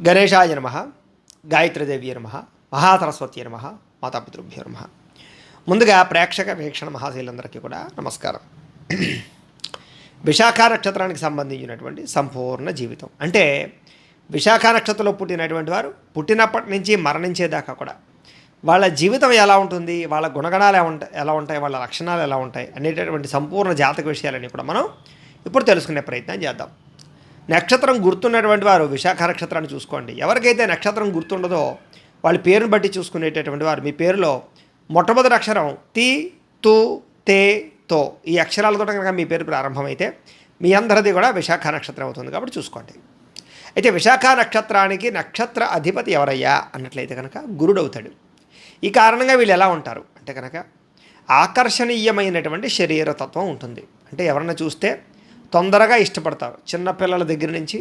గణేశాయ నమః, గాయత్రీదేవ్యై నమః, మహాసరస్వత్యై నమః, మాతాపితృభ్యో నమః. ముందుగా ప్రేక్షక వీక్షణ మహాశీలందరికీ కూడా నమస్కారం. విశాఖ నక్షత్రానికి సంబంధించినటువంటి సంపూర్ణ జీవితం అంటే విశాఖ నక్షత్రంలో పుట్టినటువంటి వారు పుట్టినప్పటి నుంచి మరణించేదాకా కూడా వాళ్ళ జీవితం ఎలా ఉంటుంది, వాళ్ళ గుణగణాలు ఎలా ఉంటాయి, వాళ్ళ లక్షణాలు ఎలా ఉంటాయి అనేటటువంటి సంపూర్ణ జాతక విషయాలన్నీ కూడా మనం ఇప్పుడు తెలుసుకునే ప్రయత్నం చేద్దాం. నక్షత్రం గుర్తున్నటువంటి వారు విశాఖ నక్షత్రాన్ని చూసుకోండి. ఎవరికైతే నక్షత్రం గుర్తుండదో వాళ్ళ పేరును బట్టి చూసుకునేటటువంటి వారు మీ పేరులో మొట్టమొదటి అక్షరం తి, తు, తే, తో ఈ అక్షరాలతో కనుక మీ పేరు ప్రారంభమైతే మీ అందరిది కూడా విశాఖ నక్షత్రం అవుతుంది కాబట్టి చూసుకోండి. అయితే విశాఖ నక్షత్రానికి నక్షత్ర అధిపతి ఎవరయ్యా అన్నట్లయితే కనుక గురుడు అవుతాడు. ఈ కారణంగా వీళ్ళు ఎలా ఉంటారు అంటే కనుక ఆకర్షణీయమైనటువంటి శరీరతత్వం ఉంటుంది. అంటే ఎవరన్నా చూస్తే తొందరగా ఇష్టపడతారు. చిన్నపిల్లల దగ్గర నుంచి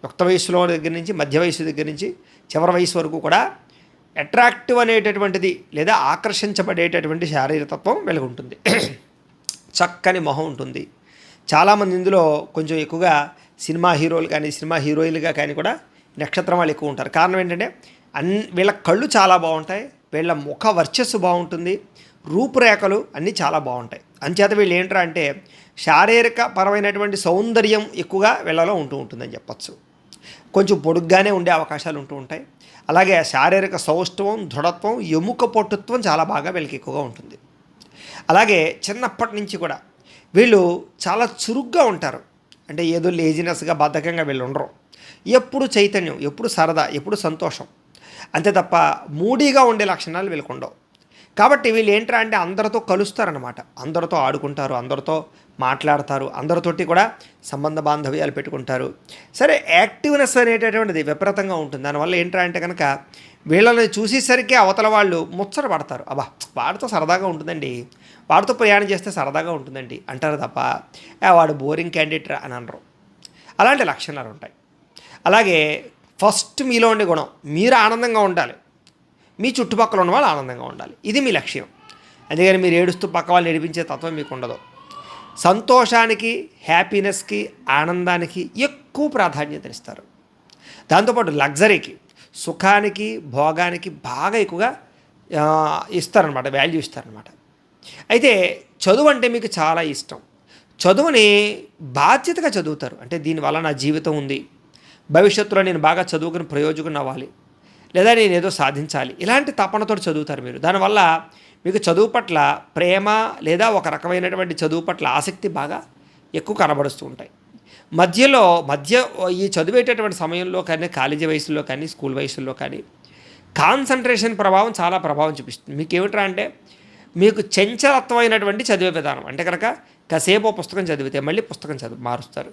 యుక్త వయసులో దగ్గర నుంచి మధ్య వయసు దగ్గర నుంచి చివరి వయసు వరకు కూడా అట్రాక్టివ్ అనేటటువంటిది లేదా ఆకర్షించబడేటటువంటి శారీరతత్వం వీళ్ళకి ఉంటుంది. చక్కని మొహం ఉంటుంది. చాలామంది ఇందులో కొంచెం ఎక్కువగా సినిమా హీరోలు కానీ సినిమా హీరోయిన్లుగా కానీ కూడా నక్షత్రం వాళ్ళు ఎక్కువ ఉంటారు. కారణం ఏంటంటే వీళ్ళ కళ్ళు చాలా బాగుంటాయి, వీళ్ళ ముఖ వర్చస్సు బాగుంటుంది, రూపురేఖలు అన్నీ చాలా బాగుంటాయి. అంచేత వీళ్ళు ఏంట్రా అంటే శారీరక పరమైనటువంటి సౌందర్యం ఎక్కువగా వీళ్ళలో ఉంటుందని చెప్పచ్చు. కొంచెం పొడుగ్గానే ఉండే అవకాశాలు ఉంటాయి. అలాగే శారీరక సౌష్ఠవం, దృఢత్వం, ఎముక పొట్టుత్వం చాలా బాగా వీళ్ళకి ఎక్కువగా ఉంటుంది. అలాగే చిన్నప్పటి నుంచి కూడా వీళ్ళు చాలా చురుగ్గా ఉంటారు. అంటే ఏదో లేజినెస్గా బద్ధకంగా వీళ్ళు ఉండరు. ఎప్పుడు చైతన్యం, ఎప్పుడు సరదా, ఎప్పుడు సంతోషం, అంతే తప్ప మూడీగా ఉండే లక్షణాలు వీళ్ళకు ఉండవు. కాబట్టి వీళ్ళు ఏంట్రా అంటే అందరితో కలుస్తారనమాట, అందరితో ఆడుకుంటారు, అందరితో మాట్లాడతారు, అందరితోటి కూడా సంబంధ బాంధవ్యాలు పెట్టుకుంటారు. సరే, యాక్టివ్నెస్ అనేటటువంటిది విపరీతంగా ఉంటుంది. దానివల్ల ఏంట్రా అంటే కనుక వీళ్ళని చూసేసరికి అవతల వాళ్ళు ముచ్చట పడతారు. అబ్బా వాడితో సరదాగా ఉంటుందండి, వాడితో ప్రయాణం చేస్తే సరదాగా ఉంటుందండి అంటారు తప్ప వాడు బోరింగ్ క్యాండిడేట్ అని అనరు. అలాంటి లక్షణాలు ఉంటాయి. అలాగే ఫస్ట్ మీలో ఉండే గుణం మీరు ఆనందంగా ఉండాలి, మీ చుట్టుపక్కల ఉన్న వాళ్ళు ఆనందంగా ఉండాలి. ఇది మీ లక్ష్యం. అందుకని మీరు ఏడుస్తూ పక్క వాళ్ళు ఏడిపించే తత్వం మీకు ఉండదు. సంతోషానికి, హ్యాపీనెస్కి, ఆనందానికి ఎక్కువ ప్రాధాన్యత ఇస్తారు. దాంతోపాటు లగ్జరీకి, సుఖానికి, భోగానికి బాగా ఎక్కువగా ఇస్తారనమాట, వాల్యూ ఇస్తారనమాట. అయితే చదువు అంటే మీకు చాలా ఇష్టం. చదువుని బాధ్యతగా చదువుతారు. అంటే దీనివల్ల నా జీవితం ఉంది, భవిష్యత్తులో నేను బాగా చదువుకుని ప్రయోజకుని అవ్వాలి, లేదా నేను ఏదో సాధించాలి, ఇలాంటి తపనతో చదువుతారు మీరు. దానివల్ల మీకు చదువు పట్ల ప్రేమ లేదా ఒక రకమైనటువంటి చదువు పట్ల ఆసక్తి బాగా ఎక్కువ కనబడుతూ ఉంటాయి. మధ్య ఈ చదివేటటువంటి సమయంలో కానీ, కాలేజీ వయసులో కానీ, స్కూల్ వయసులో కానీ కాన్సన్ట్రేషన్ ప్రభావం చాలా ప్రభావం చూపిస్తుంది. మీకు ఏమిట్రా అంటే మీకు చంచలత్వమైనటువంటి చదివే విధానం. అంటే కనుక కాసేపు పుస్తకం చదివితే మళ్ళీ పుస్తకం మారుస్తారు.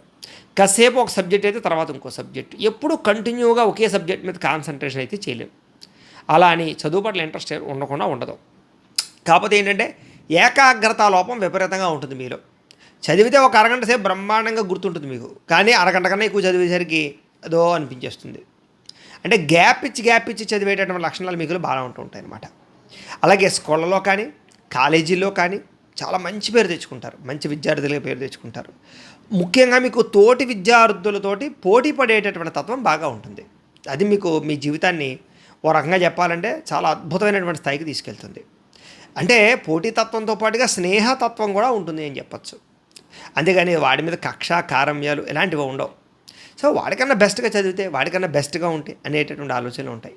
కాసేపు ఒక సబ్జెక్ట్ అయితే తర్వాత ఇంకో సబ్జెక్టు, ఎప్పుడు కంటిన్యూగా ఒకే సబ్జెక్ట్ మీద కాన్సన్ట్రేషన్ అయితే చేయలేము. అలా అని చదువు పట్ల ఇంట్రెస్ట్ ఉండకుండా ఉండదు. కాకపోతే ఏంటంటే ఏకాగ్రతా లోపం విపరీతంగా ఉంటుంది మీలో. చదివితే ఒక అరగంట సేపు బ్రహ్మాండంగా గుర్తుంటుంది మీకు, కానీ అరగంట కన్నా ఎక్కువ చదివేసరికి అదో అనిపించేస్తుంది. అంటే గ్యాప్ ఇచ్చి చదివేటటువంటి లక్షణాలు మీకు బాగా ఉంటుంటాయి అన్నమాట. అలాగే స్కూళ్ళలో కానీ కాలేజీల్లో కానీ చాలా మంచి పేరు తెచ్చుకుంటారు, మంచి విద్యార్థులుగా పేరు తెచ్చుకుంటారు. ముఖ్యంగా మీకు తోటి విద్యార్థులతోటి పోటీ పడేటటువంటి తత్వం బాగా ఉంటుంది. అది మీకు మీ జీవితాన్ని ఓ రకంగా చెప్పాలంటే చాలా అద్భుతమైనటువంటి స్థాయికి తీసుకెళ్తుంది. అంటే పోటీతత్వంతో పాటుగా స్నేహతత్వం కూడా ఉంటుంది అని చెప్పచ్చు. అంతేగాని వాడి మీద కక్ష, కారమ్యాలు ఇలాంటివి ఉండవు. సో వాడికన్నా బెస్ట్గా చదివితే, వాడికన్నా బెస్ట్గా ఉంటే అనేటటువంటి ఆలోచనలు ఉంటాయి.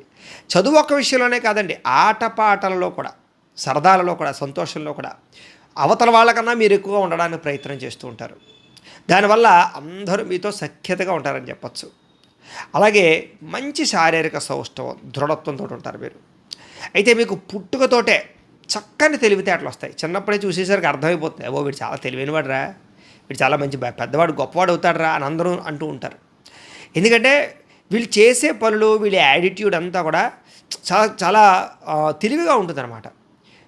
చదువు ఒక్క విషయంలోనే కాదండి, ఆటపాటలలో కూడా, సరదాలలో కూడా, సంతోషంలో కూడా అవతల వాళ్ళకన్నా మీరు ఎక్కువగా ఉండడానికి ప్రయత్నం చేస్తూ ఉంటారు. దానివల్ల అందరూ మీతో సఖ్యతగా ఉంటారని చెప్పచ్చు. అలాగే మంచి శారీరక సౌష్ఠవం, దృఢత్వంతో ఉంటారు మీరు. అయితే మీకు పుట్టుకతోటే చక్కని తెలివితేటలు వస్తాయి. చిన్నప్పుడే చూసేసరికి అర్థమైపోతుంది, ఓ వీడు చాలా తెలివైనవాడు రా, వీడు చాలా మంచి పెద్దవాడు, గొప్పవాడు అవుతాడు రా అని అందరూ అంటూ ఉంటారు. ఎందుకంటే వీళ్ళు చేసే పనులు, వీళ్ళ యాటిట్యూడ్ అంతా కూడా చాలా చాలా తెలివిగా ఉంటుందన్నమాట,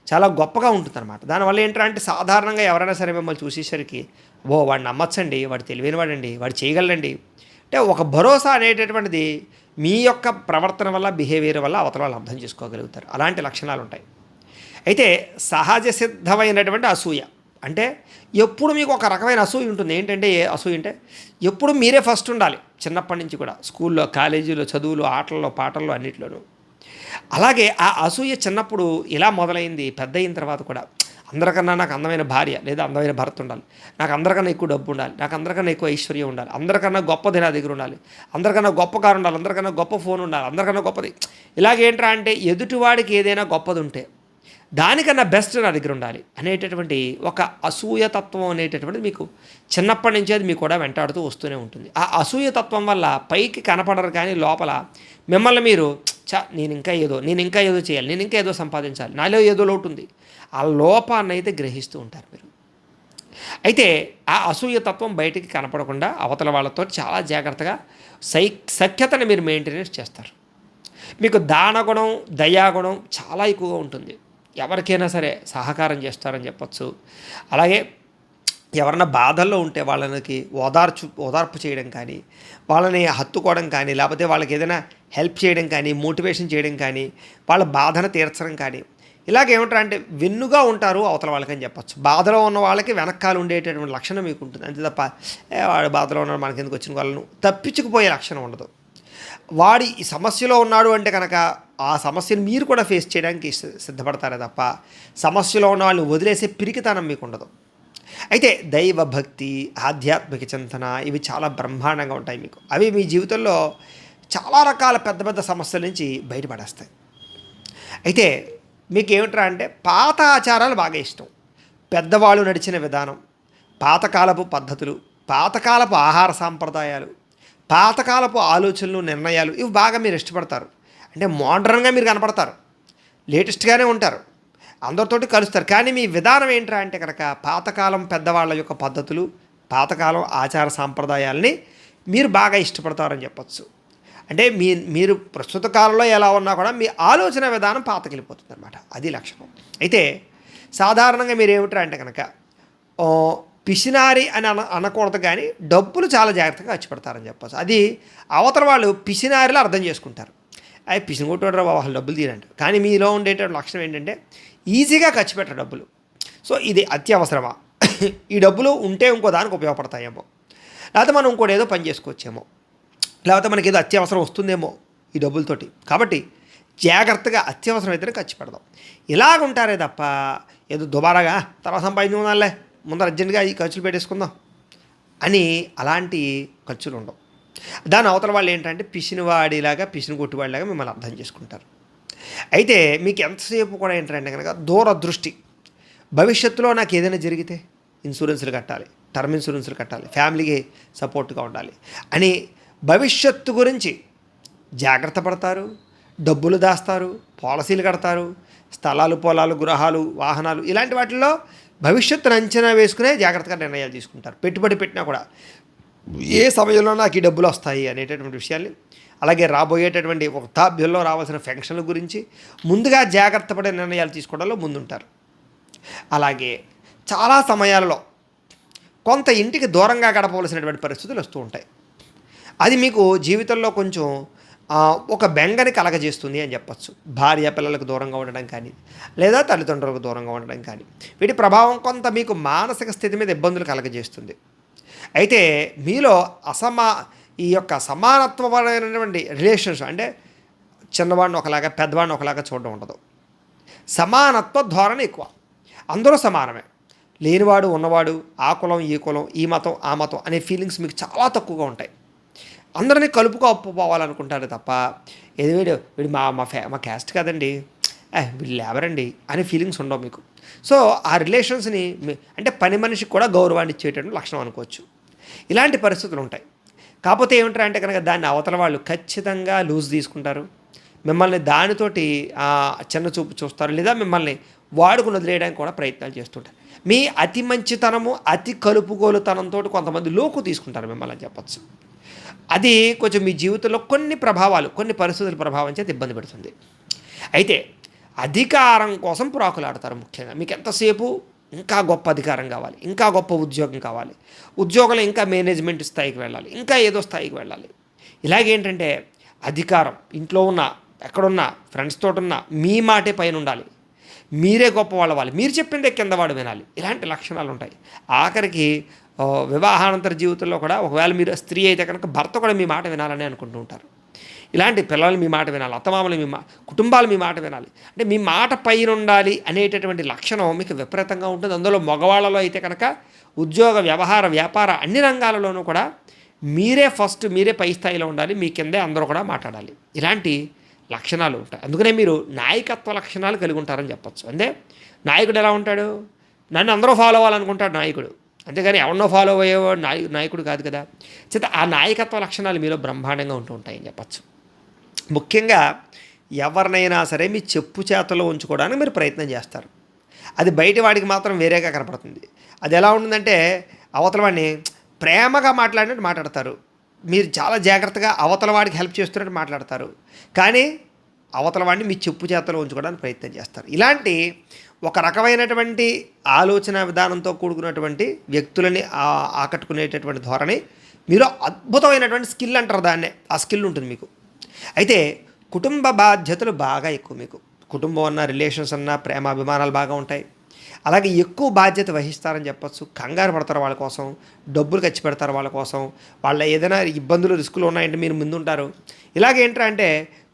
చాలా గొప్పగా ఉంటుందన్నమాట. దానివల్ల ఏంటంటే సాధారణంగా ఎవరైనా సరే మిమ్మల్ని చూసేసరికి వాడిని నమ్మచ్చండి, వాడు తెలివైనవాడండి, వాడు చేయగలండి అంటే ఒక భరోసా అనేటటువంటిది మీ యొక్క ప్రవర్తన వల్ల, బిహేవియర్ వల్ల అవతల వాళ్ళు అర్థం చేసుకోగలుగుతారు. అలాంటి లక్షణాలు ఉంటాయి. అయితే సహజ సిద్ధమైనటువంటి అసూయ, అంటే ఎప్పుడు మీకు ఒక రకమైన అసూయ ఉంటుంది. ఏంటంటే అసూయ అంటే ఎప్పుడు మీరే ఫస్ట్ ఉండాలి. చిన్నప్పటి నుంచి కూడా స్కూల్లో, కాలేజీలో, చదువులు, ఆటల్లో, పాటల్లో అన్నిట్లోనూ. అలాగే ఆ అసూయ చిన్నప్పుడు ఇలా మొదలైంది. పెద్ద అయిన తర్వాత కూడా అందరికన్నా నాకు అందమైన భార్య లేదా అందమైన భర్త ఉండాలి, నాకు అందరికన్నా ఎక్కువ డబ్బు ఉండాలి, నాకు అందరికన్నా ఎక్కువ ఐశ్వర్యం ఉండాలి, అందరికన్నా గొప్పది నా దగ్గర ఉండాలి, అందరికన్నా గొప్ప కారు ఉండాలి, అందరికన్నా గొప్ప ఫోన్ ఉండాలి, అందరికన్నా గొప్పది. ఇలాగేంట్రా అంటే ఎదుటివాడికి ఏదైనా గొప్పది ఉంటే దానికన్నా బెస్ట్ నా దగ్గర ఉండాలి అనేటటువంటి ఒక అసూయతత్వం అనేటటువంటిది మీకు చిన్నప్పటి నుంచి అది మీకు కూడా వెంటాడుతూ వస్తూనే ఉంటుంది. ఆ అసూయతత్వం వల్ల పైకి కనపడరు, కానీ లోపల మిమ్మల్ని మీరు నేను ఇంకా ఏదో చేయాలి, నేను ఇంకా ఏదో సంపాదించాలి, నాలో ఏదో లోటు ఉంది, ఆ లోపాన్ని అయితే గ్రహిస్తూ ఉంటారు మీరు. అయితే ఆ అసూయతత్వం బయటికి కనపడకుండా అవతల వాళ్ళతో చాలా జాగ్రత్తగా సఖ్యతను మీరు మెయింటెనెన్స్ చేస్తారు. మీకు దానగుణం, దయాగుణం చాలా ఎక్కువగా ఉంటుంది. ఎవరికైనా సరే సహకారం చేస్తారని చెప్పచ్చు. అలాగే ఎవరన్నా బాధల్లో ఉంటే వాళ్ళకి ఓదార్పు చేయడం కానీ, వాళ్ళని హత్తుకోవడం కానీ, లేకపోతే వాళ్ళకి ఏదైనా హెల్ప్ చేయడం కానీ, మోటివేషన్ చేయడం కానీ, వాళ్ళ బాధను తీర్చడం కానీ, ఇలాగేమంటారు అంటే వెన్నుగా ఉంటారు అవతల వాళ్ళకని చెప్పచ్చు. బాధలో ఉన్న వాళ్ళకి వెనకాల ఉండేటటువంటి లక్షణం మీకు ఉంటుంది. అంతే తప్ప వాడు బాధలో ఉన్నాడు మనకి ఎందుకు వచ్చిన వాళ్ళను తప్పించుకుపోయే లక్షణం ఉండదు. వాడి ఈ సమస్యలో ఉన్నాడు అంటే కనుక ఆ సమస్యను మీరు కూడా ఫేస్ చేయడానికి సిద్ధపడతారే తప్ప సమస్యలో ఉన్న వాళ్ళని వదిలేసే పిరికితనం మీకు ఉండదు. అయితే దైవభక్తి, ఆధ్యాత్మిక చింతన ఇవి చాలా బ్రహ్మాండంగా ఉంటాయి మీకు. అవి మీ జీవితంలో చాలా రకాల పెద్ద పెద్ద సమస్యల నుంచి బయటపడేస్తాయి. అయితే మీకు ఏమిట్రా అంటే పాత ఆచారాలు బాగా ఇష్టం. పెద్దవాళ్ళు నడిచిన విధానం, పాతకాలపు పద్ధతులు, పాతకాలపు ఆహార సాంప్రదాయాలు, పాతకాలపు ఆలోచనలు, నిర్ణయాలు ఇవి బాగా మీరు ఇష్టపడతారు. అంటే మోడ్రన్గా మీరు కనపడతారు, లేటెస్ట్గానే ఉంటారు, అందరితోటి కలుస్తారు. కానీ మీ విధానం ఏంట్రా అంటే కనుక పాతకాలం పెద్దవాళ్ళ యొక్క పద్ధతులు, పాతకాలం ఆచార సాంప్రదాయాలని మీరు బాగా ఇష్టపడతారని చెప్పచ్చు. అంటే మీరు ప్రస్తుత కాలంలో ఎలా ఉన్నా కూడా మీ ఆలోచన విధానం పాతకెళ్ళిపోతుంది అనమాట. అది లక్షణం. అయితే సాధారణంగా మీరు ఏమిట్రా అంటే కనుక పిసినారి అని అనకూడదు, కానీ డబ్బులు చాలా జాగ్రత్తగా ఖర్చు పెడతారని చెప్పచ్చు. అది అవతల వాళ్ళు పిసినారిలో అర్థం చేసుకుంటారు. అవి పిసిని కొట్టుకోవడం వాళ్ళు డబ్బులు తీరంటారు. కానీ మీలో ఉండేటువంటి లక్షణం ఏంటంటే ఈజీగా ఖర్చు పెట్టరు డబ్బులు. సో ఇది అత్యవసరమా, ఈ డబ్బులు ఉంటే ఇంకో దానికి ఉపయోగపడతాయేమో, లేకపోతే మనం ఇంకోటి ఏదో పని చేసుకోవచ్చేమో, లేకపోతే మనకి ఏదో అత్యవసరం వస్తుందేమో ఈ డబ్బులతోటి. కాబట్టి జాగ్రత్తగా అత్యవసరం అయితేనే ఖర్చు పెడదాం. ఇలాగుంటారే తప్ప ఏదో దుబారాగా తర్వాత సంపాదించుకుందాంలే, ముందర అర్జెంటుగా ఈ ఖర్చులు పెట్టేసుకుందాం అని అలాంటి ఖర్చులు ఉండవు. దాని అవతల వాళ్ళు ఏంటంటే పిసినివాడిలాగా, పిసిని కొట్టువాడిలాగా మిమ్మల్ని అర్థం చేసుకుంటారు. అయితే మీకు ఎంతసేపు కూడా ఏంటంటే కనుక దూరదృష్టి. భవిష్యత్తులో నాకు ఏదైనా జరిగితే ఇన్సూరెన్సులు కట్టాలి, టర్మ్ ఇన్సూరెన్సులు కట్టాలి, ఫ్యామిలీకి సపోర్ట్గా ఉండాలి అని భవిష్యత్తు గురించి జాగ్రత్త పడతారు, డబ్బులు దాస్తారు, పాలసీలు కడతారు, స్థలాలు, పొలాలు, గృహాలు, వాహనాలు ఇలాంటి వాటిల్లో భవిష్యత్తును అంచనా వేసుకునే జాగ్రత్తగా నిర్ణయాలు తీసుకుంటారు. పెట్టుబడి పెట్టినా కూడా ఏ సమయంలో నాకు ఈ డబ్బులు వస్తాయి అనేటటువంటి విషయాల్ని, అలాగే రాబోయేటటువంటి వృద్ధాప్యంలో రావాల్సిన పెన్షన్ల గురించి ముందుగా జాగ్రత్త పడే నిర్ణయాలు తీసుకోవడంలో ముందుంటారు. అలాగే చాలా సమయాలలో కొంత ఇంటికి దూరంగా గడపవలసినటువంటి పరిస్థితులు వస్తూ ఉంటాయి. అది మీకు జీవితంలో కొంచెం ఒక బెంగని కలగజేస్తుంది అని చెప్పచ్చు. భార్య పిల్లలకు దూరంగా ఉండడం కానీ, లేదా తల్లిదండ్రులకు దూరంగా ఉండడం కానీ, వీటి ప్రభావం కొంత మీకు మానసిక స్థితి మీద ఇబ్బందులు కలగజేస్తుంది. అయితే మీలో ఈ యొక్క సమానత్వపరమైనటువంటి రిలేషన్స్ అంటే చిన్నవాడిని ఒకలాగా, పెద్దవాడిని ఒకలాగా చూడడం ఉండదు. సమానత్వ ధోరణి ఎక్కువ. అందరూ సమానమే, లేనివాడు ఉన్నవాడు, ఆ కులం ఈ కులం, ఈ మతం ఆ మతం అనే ఫీలింగ్స్ మీకు చాలా తక్కువగా ఉంటాయి. అందరినీ కలుపుకోవాలనుకుంటారు తప్ప ఏది వీడు మా క్యాస్ట్ కదండి, వీళ్ళు లేబరండి అనే ఫీలింగ్స్ ఉండవు మీకు. సో ఆ రిలేషన్స్ని అంటే పని మనిషికి కూడా గౌరవాన్ని ఇచ్చేటటువంటి లక్షణం అనుకోవచ్చు. ఇలాంటి పరిస్థితులు ఉంటాయి. కాకపోతే ఏమిటంటే కనుక దాన్ని అవతల వాళ్ళు ఖచ్చితంగా లూజ్ తీసుకుంటారు, మిమ్మల్ని దానితోటి చిన్న చూపు చూస్తారు, లేదా మిమ్మల్ని వాడుకుని వదిలేయడానికి కూడా ప్రయత్నాలు చేస్తుంటారు. మీ అతి మంచితనము, అతి కలుపుగోలుతనంతో కొంతమంది లోకు తీసుకుంటారు మిమ్మల్ని అని చెప్పచ్చు. అది కొంచెం మీ జీవితంలో కొన్ని పరిస్థితుల ప్రభావం చేత ఇబ్బంది పెడుతుంది. అయితే అధికారం కోసం ప్రాకులాడతారు. ముఖ్యంగా మీకు ఎంతసేపు ఇంకా గొప్ప అధికారం కావాలి, ఇంకా గొప్ప ఉద్యోగం కావాలి, ఉద్యోగంలో ఇంకా మేనేజ్మెంట్ స్థాయికి వెళ్ళాలి, ఇంకా ఏదో స్థాయికి వెళ్ళాలి. ఇలాగేంటంటే అధికారం ఇంట్లో ఉన్న, ఎక్కడున్నా, ఫ్రెండ్స్ తోటి ఉన్న మీ మాటే పైన ఉండాలి. మీరే గొప్పవాళ్ళు అవ్వాలి, మీరు చెప్పిందే కిందవాడు వినాలి, ఇలాంటి లక్షణాలు ఉంటాయి. ఆఖరికి వివాహానంతర జీవితంలో కూడా ఒకవేళ మీరు స్త్రీ అయితే కనుక భర్త కూడా మీ మాట వినాలని అనుకుంటూ ఉంటారు. ఇలాంటి పిల్లలు మీ మాట వినాలి, అత్తమామలు కుటుంబాలు మీ మాట వినాలి, అంటే మీ మాట పైన ఉండాలి అనేటటువంటి లక్షణం మీకు విపరీతంగా ఉంటుంది. అందులో మగవాళ్ళలో అయితే కనుక ఉద్యోగ, వ్యవహార, వ్యాపార అన్ని రంగాలలోనూ కూడా మీరే పై స్థాయిలో ఉండాలి, మీ కిందే అందరూ కూడా మాట్లాడాలి. ఇలాంటి లక్షణాలు ఉంటాయి. అందుకనే మీరు నాయకత్వ లక్షణాలు కలిగి ఉంటారని చెప్పచ్చు. అంటే నాయకుడు ఎలా ఉంటాడు? నన్ను అందరూ ఫాలో అవ్వాలనుకుంటాడు నాయకుడు, అంతేగాని ఎవరినో ఫాలో అయ్యేవాడు నాయకుడు కాదు కదా. చేత ఆ నాయకత్వ లక్షణాలు మీలో బ్రహ్మాండంగా ఉంటూ ఉంటాయని చెప్పచ్చు. ముఖ్యంగా ఎవరినైనా సరే మీ చెప్పు చేతలో ఉంచుకోవడానికి మీరు ప్రయత్నం చేస్తారు. అది బయట వాడికి మాత్రం వేరేగా కనపడుతుంది. అది ఎలా ఉంటుందంటే అవతల వాడిని ప్రేమగా మాట్లాడినట్టు మాట్లాడతారు, మీరు చాలా జాగ్రత్తగా అవతల వాడికి హెల్ప్ చేస్తున్నట్టు మాట్లాడతారు, కానీ అవతల వాడిని మీ చెప్పు చేతలో ఉంచుకోవడానికి ప్రయత్నం చేస్తారు. ఇలాంటి ఒక రకమైనటువంటి ఆలోచన విధానంతో కూడుకున్నటువంటి వ్యక్తులని ఆకట్టుకునేటటువంటి ధోరణి మీరు అద్భుతమైనటువంటి స్కిల్ అంటారు దాన్నే, ఆ స్కిల్ ఉంటుంది మీకు. అయితే కుటుంబ బాధ్యతలు బాగా ఎక్కువ మీకు. కుటుంబం అన్న, రిలేషన్స్ అన్న, ప్రేమ అభిమానాలు బాగా ఉంటాయి. అలాగే ఎక్కువ బాధ్యత వహిస్తారని చెప్పచ్చు. కంగారు పడతారు వాళ్ళ కోసం, డబ్బులు ఖర్చు పెడతారు వాళ్ళ కోసం, వాళ్ళ ఏదైనా ఇబ్బందులు, రిస్కులు ఉన్నాయంటే మీరు ముందుంటారు. ఇలాగేంటంటే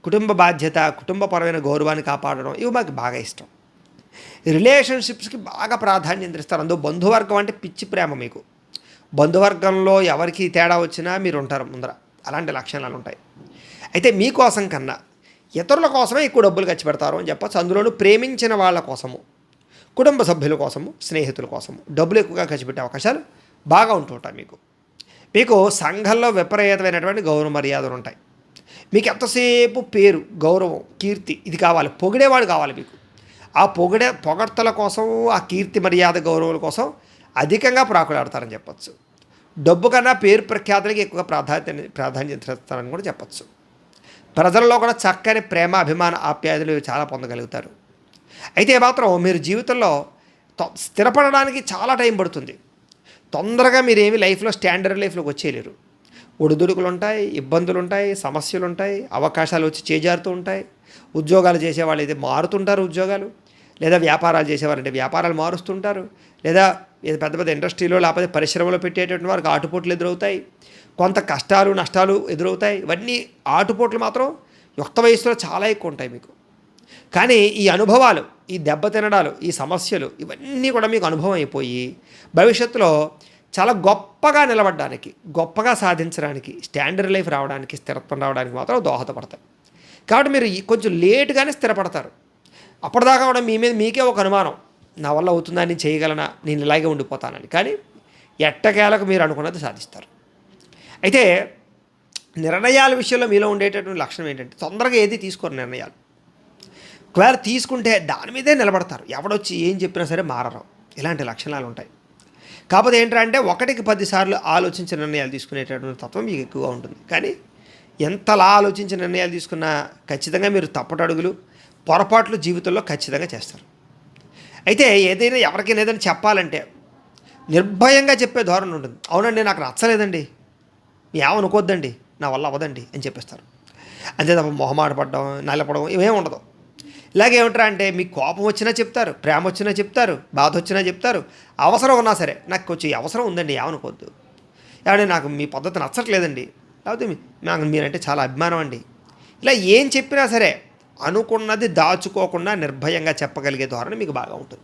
కుటుంబ బాధ్యత, కుటుంబపరమైన గౌరవాన్ని కాపాడడం ఇవి మాకు బాగా ఇష్టం. రిలేషన్షిప్స్కి బాగా ప్రాధాన్యత ఇస్తారు. అందులో బంధువర్గం అంటే పిచ్చి ప్రేమ మీకు. బంధువర్గంలో ఎవరికి తేడా వచ్చినా మీరు ఉంటారు ముందర, అలాంటి లక్షణాలు ఉంటాయి. అయితే మీకోసం కన్నా ఇతరుల కోసమే ఎక్కువ డబ్బులు ఖర్చు పెడతారు అని చెప్పచ్చు. అందులోనూ ప్రేమించిన వాళ్ళ కోసము, కుటుంబ సభ్యుల కోసము, స్నేహితుల కోసము డబ్బులు ఎక్కువగా ఖర్చు పెట్టే అవకాశాలు బాగా ఉంటుంటాయి మీకు. మీకు సంఘంలో విపరీతమైనటువంటి గౌరవ మర్యాదలు ఉంటాయి. మీకు ఎంతసేపు పేరు, గౌరవం, కీర్తి ఇది కావాలి, పొగిడేవాడు కావాలి మీకు. ఆ పొగడ్తల కోసం, ఆ కీర్తి, మర్యాద, గౌరవాల కోసం అధికంగా ప్రాకులాడతారని చెప్పచ్చు. డబ్బు కన్నా పేరు ప్రఖ్యాతులకి ఎక్కువగా ప్రాధాన్యత ఇస్తారని కూడా చెప్పచ్చు. ప్రజల్లో కూడా చక్కని ప్రేమ, అభిమాన, ఆప్యాయతలు చాలా పొందగలుగుతారు. అయితే మాత్రం మీరు జీవితంలో స్థిరపడడానికి చాలా టైం పడుతుంది. తొందరగా మీరేమి లైఫ్లో స్టాండర్డ్ లైఫ్లోకి వచ్చేయలేరు. ఒడిదుడుకులు ఉంటాయి, ఇబ్బందులు ఉంటాయి, సమస్యలు ఉంటాయి, అవకాశాలు వచ్చి చేజారుతూ ఉంటాయి. ఉద్యోగాలు చేసేవాళ్ళు అయితే మారుతుంటారు ఉద్యోగాలు, లేదా వ్యాపారాలు చేసేవారంటే వ్యాపారాలు మారుస్తుంటారు, లేదా పెద్ద పెద్ద ఇండస్ట్రీలో లేకపోతే పరిశ్రమలో పెట్టేటటువంటి వారికి ఆటుపోట్లు ఎదురవుతాయి, కొంత కష్టాలు, నష్టాలు ఎదురవుతాయి. ఇవన్నీ ఆటుపోట్లు మాత్రం యుక్త వయసులో చాలా ఎక్కువ ఉంటాయి మీకు. కానీ ఈ అనుభవాలు, ఈ దెబ్బతినడాలు, ఈ సమస్యలు ఇవన్నీ కూడా మీకు అనుభవం అయిపోయి భవిష్యత్తులో చాలా గొప్పగా నిలబడడానికి, గొప్పగా సాధించడానికి, స్టాండర్డ్ లైఫ్ రావడానికి, స్థిరత్వం రావడానికి మాత్రం దోహదపడతాయి. కాబట్టి మీరు కొంచెం లేటుగానే స్థిరపడతారు. అప్పటిదాకా కూడా మీ మీద మీకే ఒక అనుమానం, నా వల్ల అవుతుందా, నేను చేయగలనా, నేను ఇలాగే ఉండిపోతానని. కానీ ఎట్టకేలకు మీరు అనుకున్నది సాధిస్తారు. అయితే నిర్ణయాల విషయంలో మీలో ఉండేటటువంటి లక్షణం ఏంటంటే తొందరగా ఏది తీసుకోరు నిర్ణయాలు. ఒకవేళ తీసుకుంటే దాని మీదే నిలబడతారు, ఎవడొచ్చి ఏం చెప్పినా సరే మారరు. ఇలాంటి లక్షణాలు ఉంటాయి. కాకపోతే ఏంటంటే 1కి 10 సార్లు ఆలోచించి నిర్ణయాలు తీసుకునేటటువంటి తత్వం మీకు ఎక్కువగా ఉంటుంది. కానీ ఎంతలా ఆలోచించి నిర్ణయాలు తీసుకున్నా ఖచ్చితంగా మీరు తప్పటడుగులు, పొరపాట్లు జీవితంలో ఖచ్చితంగా చేస్తారు. అయితే ఏదైనా ఎవరికైనా ఏదైనా చెప్పాలంటే నిర్భయంగా చెప్పే ధోరణి ఉంటుంది. అవునండి, నాకు నచ్చలేదండి, ఏమనుకోద్దండి, నా వల్ల అవ్వదండి అని చెప్పేస్తారు. అంతే తప్ప మొహమాట పడడం, నల్లపడడం ఇవేం ఉండదు. ఇలాగేమంటారా అంటే మీకు కోపం వచ్చినా చెప్తారు, ప్రేమ వచ్చినా చెప్తారు, బాధ వచ్చినా చెప్తారు, అవసరం ఉన్నా సరే నాకు కొంచెం అవసరం ఉందండి ఏమనుకోవద్దు, ఏమంటే నాకు మీ పద్ధతి నచ్చట్లేదండి, లేకపోతే నాకు మీరంటే చాలా అభిమానం అండి, ఇలా ఏం చెప్పినా సరే అనుకున్నది దాచుకోకుండా నిర్భయంగా చెప్పగలిగే ధోరణి మీకు బాగా ఉంటుంది.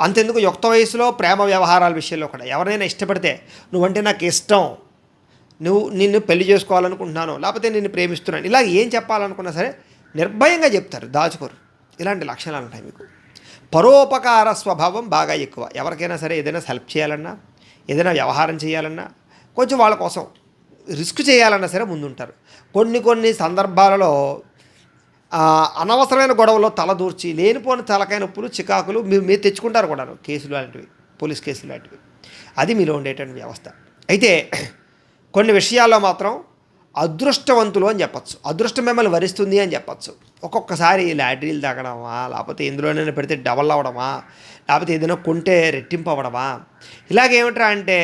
అంతెందుకు యుక్త వయసులో ప్రేమ వ్యవహారాల విషయంలో కూడా ఎవరైనా ఇష్టపడితే నువ్వంటే నాకు ఇష్టం, నిన్ను పెళ్లి చేసుకోవాలనుకుంటున్నాను, లేకపోతే నిన్ను ప్రేమిస్తున్నాను, ఇలా ఏం చెప్పాలనుకున్నా సరే నిర్భయంగా చెప్తారు, దాచుకోరు. ఇలాంటి లక్షణాలు ఉంటాయి మీకు. పరోపకార స్వభావం బాగా ఎక్కువ. ఎవరికైనా సరే ఏదైనా హెల్ప్ చేయాలన్నా, ఏదైనా వ్యవహారం చేయాలన్నా, కొంచెం వాళ్ళ కోసం రిస్క్ చేయాలన్నా సరే ముందుంటారు. కొన్ని సందర్భాలలో అనవసరమైన గొడవలో తలదూర్చి లేనిపోని తలకాయ నొప్పులు, చికాకులు మీరు తెచ్చుకుంటారు కూడా, కేసులు లాంటివి, పోలీస్ కేసులు లాంటివి. అది మీలో ఉండేటువంటి వ్యవస్థ. అయితే కొన్ని విషయాల్లో మాత్రం అదృష్టవంతులు అని చెప్పచ్చు, అదృష్టం మిమ్మల్ని వరిస్తుంది అని చెప్పచ్చు. ఒక్కొక్కసారి లాటరీలు తాగడమా, లేకపోతే ఎందులోనైనా పెడితే డబల్ అవ్వడమా, లేకపోతే ఏదైనా కొంటే రెట్టింపు అవ్వడమా, ఇలాగేమిట్రా అంటే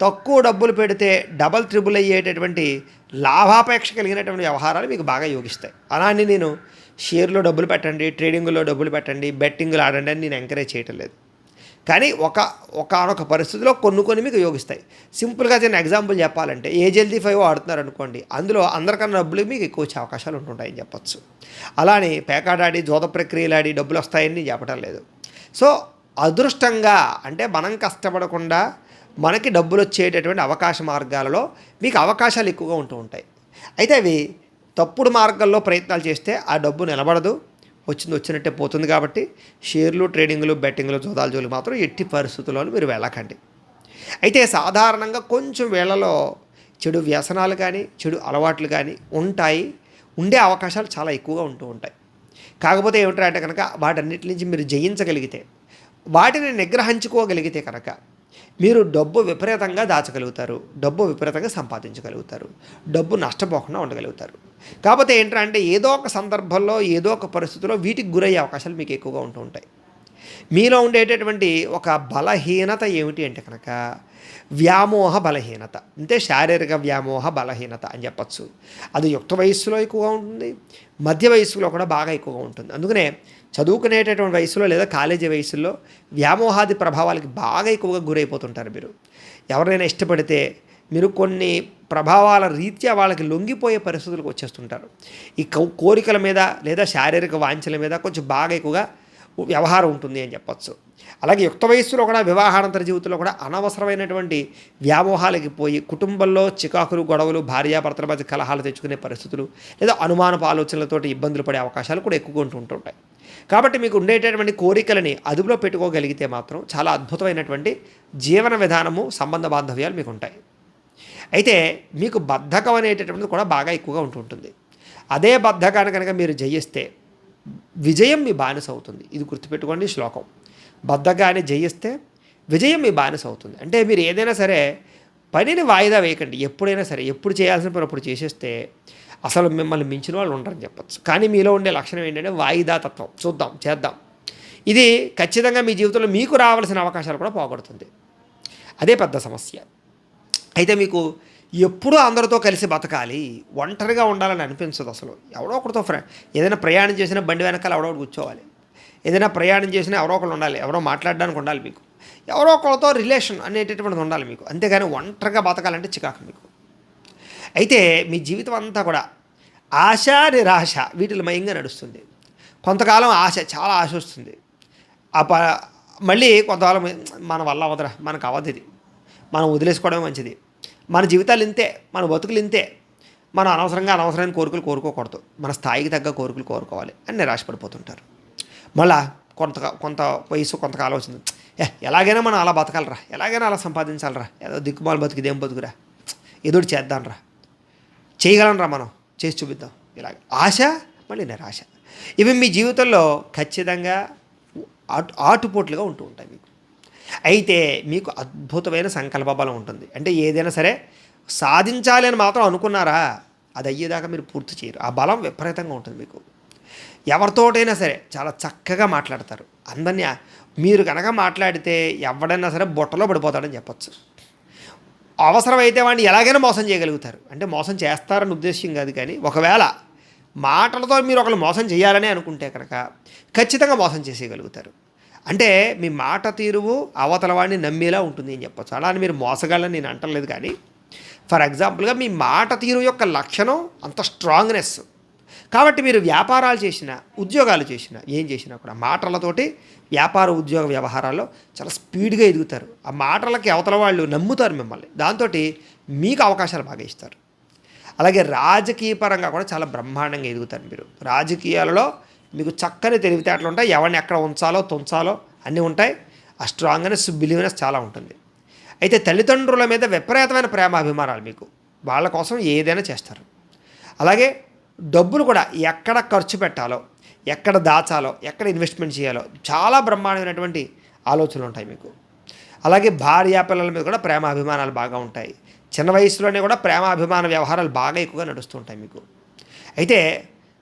తక్కువ డబ్బులు పెడితే డబల్ త్రిబుల్ అయ్యేటటువంటి లాభాపేక్ష కలిగినటువంటి వ్యవహారాలు మీకు బాగా యోగిస్తాయి. అలానే నేను షేర్లో డబ్బులు పెట్టండి, ట్రేడింగ్లో డబ్బులు పెట్టండి, బెట్టింగ్లు ఆడండి అని నేను ఎంకరేజ్ చేయటం లేదు. కానీ ఒకానొక పరిస్థితిలో కొన్ని మీకు యోగిస్తాయి. సింపుల్గా చిన్న ఎగ్జాంపుల్ చెప్పాలంటే ఏజెల్దీ 5 ఆడుతున్నారు అనుకోండి, అందులో అందరికన్నా డబ్బులు మీకు ఎక్కువ వచ్చే అవకాశాలు ఉంటుంటాయని చెప్పచ్చు. అలానే పేకాడాడి జోద ప్రక్రియలాడి డబ్బులు వస్తాయని నేను చెప్పడం లేదు. సో అదృష్టంగా అంటే మనం కష్టపడకుండా మనకి డబ్బులు వచ్చేటటువంటి అవకాశ మార్గాలలో మీకు అవకాశాలు ఎక్కువగా ఉంటూ ఉంటాయి. అయితే అవి తప్పుడు మార్గాల్లో ప్రయత్నాలు చేస్తే ఆ డబ్బు నిలబడదు, వచ్చినట్టే పోతుంది. కాబట్టి షేర్లు, ట్రేడింగ్లు, బెట్టింగ్లు, జోదాల జోలికి మాత్రం ఎట్టి పరిస్థితుల్లోనూ మీరు వెళ్ళకండి. అయితే సాధారణంగా కొంచెం వేళలో చెడు వ్యసనాలు కానీ చెడు అలవాట్లు కానీ ఉండే అవకాశాలు చాలా ఎక్కువగా ఉంటూ ఉంటాయి. కాకపోతే ఏమిటంటే కనుక వాటన్నిటి నుంచి మీరు జయించగలిగితే, వాటిని నిగ్రహించుకోగలిగితే కనుక మీరు డబ్బు విపరీతంగా దాచగలుగుతారు, డబ్బు విపరీతంగా సంపాదించగలుగుతారు, డబ్బు నష్టపోకుండా ఉండగలుగుతారు. కాకపోతే ఏంటంటే ఏదో ఒక సందర్భంలో ఏదో ఒక పరిస్థితిలో వీటికి గురయ్యే అవకాశాలు మీకు ఎక్కువగా ఉంటూ ఉంటాయి. మీలో ఉండేటటువంటి ఒక బలహీనత ఏమిటి అంటే కనుక వ్యామోహ బలహీనత, అంటే శారీరక వ్యామోహ బలహీనత అని చెప్పచ్చు. అది యుక్త వయస్సులో ఎక్కువగా ఉంటుంది, మధ్య వయస్సులో కూడా బాగా ఎక్కువగా ఉంటుంది. అందుకనే చదువుకునేటటువంటి వయసులో లేదా కాలేజీ వయసులో వ్యామోహాది ప్రభావాలకి బాగా ఎక్కువగా గురైపోతుంటారు. మీరు ఎవరైనా ఇష్టపడితే మీరు కొన్ని ప్రభావాల రీత్యా వాళ్ళకి లొంగిపోయే పరిస్థితులకు వచ్చేస్తుంటారు. ఈ కోరికల మీద లేదా శారీరక వాంఛల మీద కొంచెం బాగా ఎక్కువగా వ్యవహారం ఉంటుంది అని చెప్పచ్చు. అలాగే యుక్త వయస్సులో కూడా వివాహానంతర జీవితంలో కూడా అనవసరమైనటువంటి వ్యామోహాలకి పోయి కుటుంబంలో చికాకులు, గొడవలు, భార్యాభర్తల మధ్య కలహాలు తెచ్చుకునే పరిస్థితులు లేదా అనుమానపు ఆలోచనలతోటి ఇబ్బందులు పడే అవకాశాలు కూడా ఎక్కువగా ఉంటుంటాయి. కాబట్టి మీకు ఉండేటటువంటి కోరికలని అదుపులో పెట్టుకోగలిగితే మాత్రం చాలా అద్భుతమైనటువంటి జీవన విధానము, సంబంధ బాంధవ్యాలు మీకు ఉంటాయి. అయితే మీకు బద్ధకం అనేటటువంటిది కూడా బాగా ఎక్కువగా ఉంటుంటుంది. అదే బద్ధకాన్ని కనుక మీరు జయిస్తే విజయం మీ బానిస అవుతుంది. ఇది గుర్తుపెట్టుకోండి శ్లోకం. బద్ధకాన్ని జయిస్తే విజయం మీ బానిస అవుతుంది. అంటే మీరు ఏదైనా సరే పనిని వాయిదా వేయకండి. ఎప్పుడైనా సరే ఎప్పుడు చేయాల్సిన పని అప్పుడు చేసేస్తే అసలు మిమ్మల్ని మించిన వాళ్ళు ఉండరని చెప్పచ్చు. కానీ మీలో ఉండే లక్షణం ఏంటంటే వాయిదా తత్వం. చూద్దాం, చేద్దాం. ఇది ఖచ్చితంగా మీ జీవితంలో మీకు రావాల్సిన అవకాశాలు కూడా పోగొడుతుంది. అదే పెద్ద సమస్య. అయితే మీకు ఎప్పుడూ అందరితో కలిసి బతకాలి, ఒంటరిగా ఉండాలని అనిపించదు అసలు. ఎవరో ఒకరితో ఏదైనా ప్రయాణం చేసినా బండి వెనకాల ఎవరో ఒకటి కూర్చోవాలి, ఏదైనా ప్రయాణం చేసినా ఎవరో ఒకరు ఉండాలి, ఎవరో మాట్లాడడానికి ఉండాలి, మీకు ఎవరో ఒకరితో రిలేషన్ అనేటటువంటిది ఉండాలి మీకు. అంతేగాని ఒంటరిగా బతకాలంటే చికాకు మీకు. అయితే మీ జీవితం అంతా కూడా ఆశ, నిరాశ వీటిలో మయంగా నడుస్తుంది. కొంతకాలం ఆశ, చాలా ఆశ వస్తుంది. మళ్ళీ కొంతకాలం మన వల్ల అవదరా, మనకు అవదు, ఇది మనం వదిలేసుకోవడమే మంచిది, మన జీవితాలు ఇంతే, మన బతుకులు ఇంతే, మనం అనవసరమైన కోరికలు కోరుకోకూడదు, మన స్థాయికి తగ్గ కోరికలు కోరుకోవాలి అని నిరాశపడిపోతుంటారు. మళ్ళా కొంత వయసు కొంతకాలం వచ్చింది, ఎలాగైనా మనం అలా బతకాలరా, ఎలాగైనా అలా సంపాదించాలరా, ఏదో దిక్కుమాలు బతుకు ఇదేం బతుకురా, ఏదోటి చేద్దాంరా, చేయగలనరా, మనం చేసి చూపిద్దాం, ఇలాగ ఆశ మళ్ళీ నిరాశ. ఇవి మీ జీవితంలో ఖచ్చితంగా ఆటుపోట్లుగా ఉంటూ ఉంటాయి మీకు. అయితే మీకు అద్భుతమైన సంకల్ప బలం ఉంటుంది. అంటే ఏదైనా సరే సాధించాలి అని మాత్రం అనుకున్నారా, అది అయ్యేదాకా మీరు పూర్తి చేయరు. ఆ బలం విపరీతంగా ఉంటుంది మీకు. ఎవరితోటైనా సరే చాలా చక్కగా మాట్లాడతారు. అందరినీ మీరు కనుక మాట్లాడితే ఎవడైనా సరే బుట్టలో పడిపోతాడని చెప్పచ్చు. అవసరమైతే వాడిని ఎలాగైనా మోసం చేయగలుగుతారు. అంటే మోసం చేస్తారని ఉద్దేశం కాదు, కానీ ఒకవేళ మాటలతో మీరు ఒకరు మోసం చేయాలని అనుకుంటే కనుక ఖచ్చితంగా మోసం చేసేయగలుగుతారు. అంటే మీ మాట తీరువు అవతల వాడిని నమ్మేలా ఉంటుంది అని చెప్పచ్చు. అలా అని మీరు మోసగాలని నేను అంటలేదు, కానీ ఫర్ ఎగ్జాంపుల్గా మీ మాట తీరు యొక్క లక్షణం అంత స్ట్రాంగ్నెస్. కాబట్టి మీరు వ్యాపారాలు చేసినా, ఉద్యోగాలు చేసినా, ఏం చేసినా కూడా మాటలతోటి వ్యాపార ఉద్యోగ వ్యవహారాల్లో చాలా స్పీడ్గా ఎదుగుతారు. ఆ మాటలకి అవతల వాళ్ళు నమ్ముతారు మిమ్మల్ని, దాంతో మీకు అవకాశాలు బాగా ఇస్తారు. అలాగే రాజకీయ పరంగా కూడా చాలా బ్రహ్మాండంగా ఎదుగుతారు మీరు. రాజకీయాలలో మీకు చక్కని తెలివితేటలు ఉంటాయి, ఎవరిని ఎక్కడ ఉంచాలో తుంచాలో అన్నీ ఉంటాయి. ఆ స్ట్రాంగ్నెస్, బిలీవ్నెస్ చాలా ఉంటుంది. అయితే తల్లిదండ్రుల మీద విపరీతమైన ప్రేమ అభిమానాలు మీకు, వాళ్ళ కోసం ఏదైనా చేస్తారు. అలాగే డబ్బులు కూడా ఎక్కడ ఖర్చు పెట్టాలో, ఎక్కడ దాచాలో, ఎక్కడ ఇన్వెస్ట్మెంట్ చేయాలో చాలా బ్రహ్మాండమైనటువంటి ఆలోచనలు ఉంటాయి మీకు. అలాగే భార్యా పిల్లల మీద కూడా ప్రేమ అభిమానాలు బాగా ఉంటాయి. చిన్న వయసులోనే కూడా ప్రేమ అభిమాన వ్యవహారాలు బాగా ఎక్కువగా నడుస్తుంటాయి మీకు. అయితే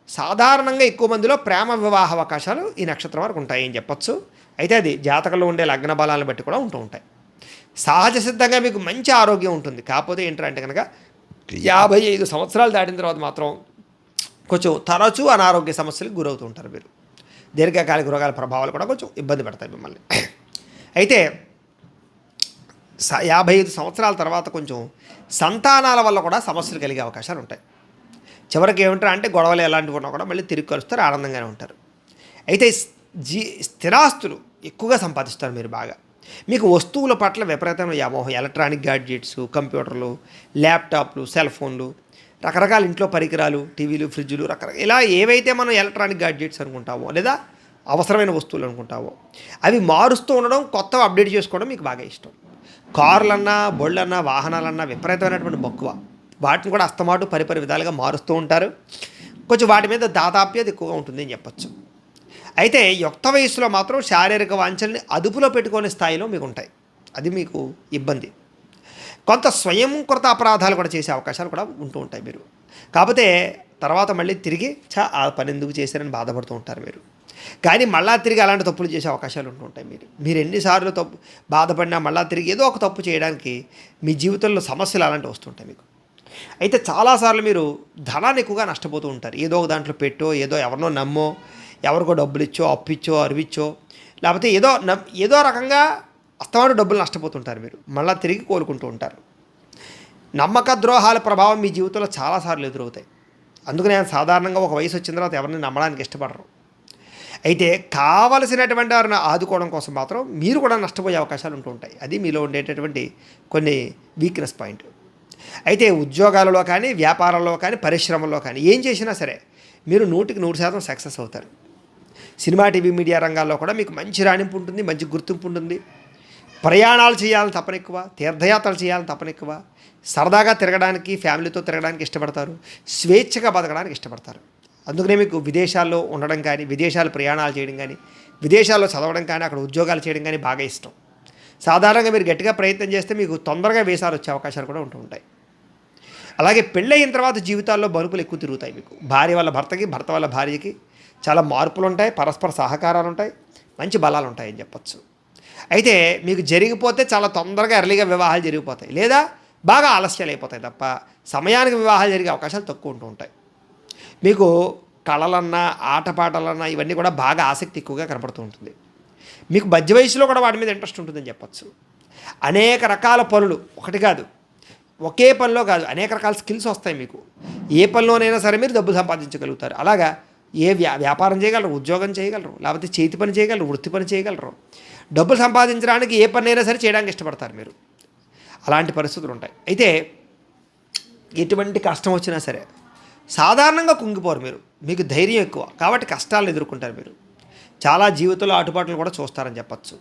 సాధారణంగా ఎక్కువ మందిలో ప్రేమ వివాహ అవకాశాలు ఈ నక్షత్రం వరకు ఉంటాయి అని చెప్పచ్చు. అయితే అది జాతకంలో ఉండే లగ్న బలాలను బట్టి కూడా ఉంటూ ఉంటాయి. సహజ సిద్ధంగా మీకు మంచి ఆరోగ్యం ఉంటుంది. కాకపోతే ఏంటంటే కనుక 55 సంవత్సరాలు దాటిన తర్వాత మాత్రం కొంచెం తరచూ అనారోగ్య సమస్యలకు గురవుతూ ఉంటారు మీరు. దీర్ఘకాలిక రోగాల ప్రభావాలు కూడా కొంచెం ఇబ్బంది పెడతాయి మిమ్మల్ని. అయితే 55 సంవత్సరాల తర్వాత కొంచెం సంతానాల వల్ల కూడా సమస్యలు కలిగే అవకాశాలు ఉంటాయి. చివరికి ఏమంటారు అంటే గొడవలు ఎలాంటివి ఉన్నా కూడా మళ్ళీ తిరిగి కలుస్తారు, ఆనందంగానే ఉంటారు. అయితే స్థిరాస్తులు ఎక్కువగా సంపాదిస్తారు మీరు బాగా. మీకు వస్తువుల పట్ల విపరీతమైన వ్యామోహం, ఎలక్ట్రానిక్ గ్యాడ్జెట్స్, కంప్యూటర్లు, ల్యాప్టాప్లు, సెల్ ఫోన్లు, రకరకాల ఇంట్లో పరికరాలు, టీవీలు, ఫ్రిడ్జ్లు, రకరకాల ఇలా ఏవైతే మనం ఎలక్ట్రానిక్ గ్యాడ్జెట్స్ అనుకుంటామో లేదా అవసరమైన వస్తువులు అనుకుంటామో అవి మారుస్తూ ఉండడం, కొత్తవి అప్డేట్ చేసుకోవడం మీకు బాగా ఇష్టం. కార్లన్నా, బొళ్ళన్నా, వాహనాలన్నా విపరీతమైనటువంటి మక్కువ. వాటిని కూడా అస్తమాటు పరిపరి విధాలుగా మారుస్తూ ఉంటారు. కొంచెం వాటి మీద దాదాప్యత ఎక్కువగా ఉంటుంది అని చెప్పచ్చు. అయితే యుక్త వయసులో మాత్రం శారీరక వాంఛల్ని అదుపులో పెట్టుకునే స్థాయిలో మీకు ఉంటాయి. అది మీకు ఇబ్బంది. కొంత స్వయంకృత అపరాధాలు కూడా చేసే అవకాశాలు కూడా ఉంటూ ఉంటాయి మీరు. కాకపోతే తర్వాత మళ్ళీ తిరిగి ఆ పని ఎందుకు చేశారని బాధపడుతూ ఉంటారు మీరు. కానీ మళ్ళా తిరిగి అలాంటి తప్పులు చేసే అవకాశాలు ఉంటూ ఉంటాయి మీరు ఎన్నిసార్లు బాధపడినా మళ్ళా తిరిగి ఏదో ఒక తప్పు చేయడానికి మీ జీవితంలో సమస్యలు అలాంటివి వస్తుంటాయి మీకు. అయితే చాలాసార్లు మీరు ధనాన్ని ఎక్కువగా నష్టపోతూ ఉంటారు. ఏదో ఒక దాంట్లో పెట్టో, ఏదో ఎవరినో నమ్మో, ఎవరికో డబ్బులు ఇచ్చో, అప్పిచ్చో, అరివిచ్చో, లేకపోతే ఏదో రకంగా అస్తమాటు డబ్బులు నష్టపోతుంటారు మీరు. మళ్ళీ తిరిగి కోలుకుంటూ ఉంటారు. నమ్మక ద్రోహాల ప్రభావం మీ జీవితంలో చాలాసార్లు ఎదురవుతాయి. అందుకని సాధారణంగా ఒక వయసు వచ్చిన తర్వాత ఎవరిని నమ్మడానికి ఇష్టపడరు. అయితే కావలసినటువంటి వారిని ఆదుకోవడం కోసం మాత్రం మీరు కూడా నష్టపోయే అవకాశాలు ఉంటూ ఉంటాయి. అది మీలో ఉండేటటువంటి కొన్ని వీక్నెస్ పాయింట్. అయితే ఉద్యోగాలలో కానీ, వ్యాపారంలో కానీ, పరిశ్రమల్లో కానీ ఏం చేసినా సరే మీరు 100% సక్సెస్ అవుతారు. సినిమా, టీవీ, మీడియా రంగాల్లో కూడా మీకు మంచి రాణింపు ఉంటుంది, మంచి గుర్తింపు ఉంటుంది. ప్రయాణాలు చేయాలని తపన ఎక్కువ, తీర్థయాత్రలు చేయాలని తపన ఎక్కువ, సరదాగా తిరగడానికి, ఫ్యామిలీతో తిరగడానికి ఇష్టపడతారు, స్వేచ్ఛగా బతకడానికి ఇష్టపడతారు. అందుకనే మీకు విదేశాల్లో ఉండడం కానీ, విదేశాలు ప్రయాణాలు చేయడం కానీ, విదేశాల్లో చదవడం కానీ, అక్కడ ఉద్యోగాలు చేయడం కానీ బాగా ఇష్టం. సాధారణంగా మీరు గట్టిగా ప్రయత్నం చేస్తే మీకు తొందరగా వీసాలు వచ్చే అవకాశాలు కూడా ఉంటూ ఉంటాయి. అలాగే పెళ్ళయిన తర్వాత జీవితాల్లో బలుపులు ఎక్కువ తిరుగుతాయి మీకు. భార్య వల్ల భర్తకి, భర్త వల్ల భార్యకి చాలా మార్పులు ఉంటాయి, పరస్పర సహకారాలు ఉంటాయి, మంచి బలాలు ఉంటాయని చెప్పచ్చు. అయితే మీకు జరిగిపోతే చాలా తొందరగా ఎర్లీగా వివాహాలు జరిగిపోతాయి, లేదా బాగా ఆలస్యాలు అయిపోతాయి తప్ప సమయానికి వివాహాలు జరిగే అవకాశాలు తక్కువ ఉంటూ ఉంటాయి. మీకు కళలన్నా, ఆటపాటలన్నా ఇవన్నీ కూడా బాగా ఆసక్తి ఎక్కువగా కనపడుతూ ఉంటుంది. మీకు మధ్య వయసులో కూడా వాటి మీద ఇంట్రెస్ట్ ఉంటుందని చెప్పచ్చు. అనేక రకాల పనులు, ఒకటి కాదు, ఒకే పనిలో కాదు, అనేక రకాల స్కిల్స్ వస్తాయి మీకు. ఏ పనిలోనైనా సరే మీరు డబ్బు సంపాదించగలుగుతారు. అలాగా వ్యాపారం చేయగలరు, ఉద్యోగం చేయగలరు, లేకపోతే చేతి పని చేయగలరు, వృత్తి పని చేయగలరు. డబ్బులు సంపాదించడానికి ఏ పని అయినా సరే చేయడానికి ఇష్టపడతారు మీరు. అలాంటి పరిస్థితులు ఉంటాయి. అయితే ఎటువంటి కష్టం వచ్చినా సరే సాధారణంగా కుంగిపోరు మీరు. మీకు ధైర్యం ఎక్కువ కాబట్టి కష్టాలను ఎదుర్కొంటారు మీరు. చాలా జీవితంలో ఆటుపాట్లు కూడా చూస్తారని చెప్పచ్చు.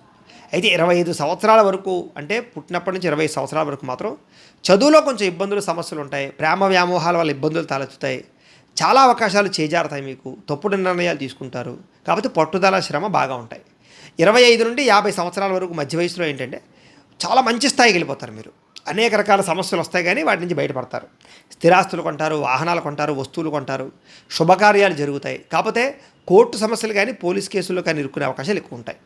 అయితే 25 సంవత్సరాల వరకు, అంటే పుట్టినప్పటి నుంచి 20 సంవత్సరాల వరకు మాత్రం చదువులో కొంచెం ఇబ్బందులు, సమస్యలు ఉంటాయి. ప్రేమ వ్యామోహాల వల్ల ఇబ్బందులు తలెత్తుతాయి. చాలా అవకాశాలు చేజారుతాయి మీకు. తప్పుడు నిర్ణయాలు తీసుకుంటారు. కాబట్టి పట్టుదల, శ్రమ బాగా ఉంటాయి. 25 నుండి 50 సంవత్సరాల వరకు మధ్య వయసులో ఏంటంటే చాలా మంచి స్థాయికి వెళ్ళిపోతారు మీరు. అనేక రకాల సమస్యలు వస్తాయి కానీ వాటి నుంచి బయటపడతారు. స్థిరాస్తులు కొంటారు, వాహనాలు కొంటారు, వస్తువులు కొంటారు, శుభకార్యాలు జరుగుతాయి. కాకపోతే కోర్టు సమస్యలు కానీ, పోలీస్ కేసుల్లో కానీ ఇరుక్కునే అవకాశాలు ఎక్కువ ఉంటాయి.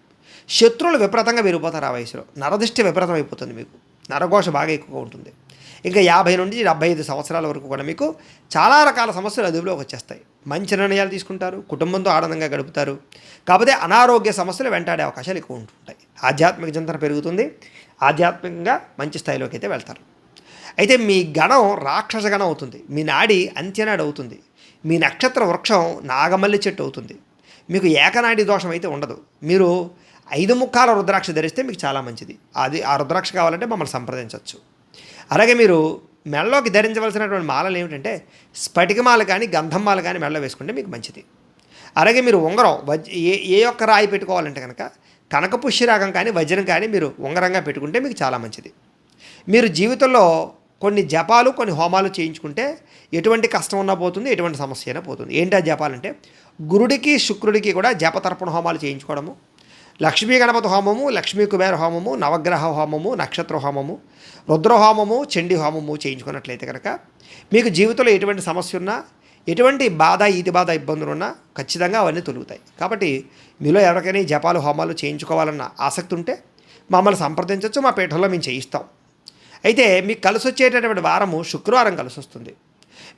శత్రువులు విపరీతంగా పెరిగిపోతారు ఆ వయసులో. నరదిష్టి విపరీతం అయిపోతుంది మీకు. నరఘోష బాగా ఎక్కువగా ఉంటుంది. ఇంకా 50 నుండి 75 సంవత్సరాల వరకు కూడా మీకు చాలా రకాల సమస్యలు అదుపులోకి వచ్చేస్తాయి. మంచి నిర్ణయాలు తీసుకుంటారు, కుటుంబంతో ఆనందంగా గడుపుతారు. కాకపోతే అనారోగ్య సమస్యలు వెంటాడే అవకాశాలు ఎక్కువ ఉంటుంటాయి. ఆధ్యాత్మిక చింతన పెరుగుతుంది. ఆధ్యాత్మికంగా మంచి స్థాయిలోకి అయితే వెళ్తారు. అయితే మీ గణం రాక్షస గణం అవుతుంది. మీ నాడి అంత్యనాడి అవుతుంది. మీ నక్షత్ర వృక్షం నాగమల్లి చెట్టు అవుతుంది. మీకు ఏకనాడి దోషం అయితే ఉండదు. మీరు 5 ముక్కాల రుద్రాక్ష ధరిస్తే మీకు చాలా మంచిది. ఆ రుద్రాక్ష కావాలంటే మమ్మల్ని సంప్రదించవచ్చు. అలాగే మీరు మెడలోకి ధరించవలసినటువంటి మాలలు ఏమిటంటే స్ఫటికమాల కానీ, గంధం మాల కానీ మెడలో వేసుకుంటే మీకు మంచిది. అలాగే మీరు ఉంగరం ఏ ఒక్క రాయి పెట్టుకోవాలంటే కనుక కనకపుష్యరాగం కానీ, వజ్రం కానీ మీరు ఉంగరంగా పెట్టుకుంటే మీకు చాలా మంచిది. మీరు జీవితంలో కొన్ని జపాలు, కొన్ని హోమాలు చేయించుకుంటే ఎటువంటి కష్టం ఉన్నా పోతుంది, ఎటువంటి సమస్య అయినా పోతుంది. ఏంటి ఆ జపాలంటే గురుడికి, శుక్రుడికి కూడా జపతర్పణ హోమాలు చేయించుకోవడము, లక్ష్మీ గణపతి హోమము, లక్ష్మీ కుబేర హోమము, నవగ్రహ హోమము, నక్షత్ర హోమము, రుద్రహోమము, చండీ హోమము చేయించుకున్నట్లయితే కనుక మీకు జీవితంలో ఎటువంటి సమస్య ఉన్నా, ఎటువంటి బాధ, ఈతి బాధ, ఇబ్బందులు ఉన్నా ఖచ్చితంగా అవన్నీ తొలుగుతాయి. కాబట్టి మీలో ఎవరికైనా జపాలు, హోమాలు చేయించుకోవాలన్న ఆసక్తి ఉంటే మమ్మల్ని సంప్రదించవచ్చు, మా పీఠంలో మేము చేయిస్తాం. అయితే మీకు కలిసి వచ్చేటటువంటి వారము శుక్రవారం కలిసి వస్తుంది.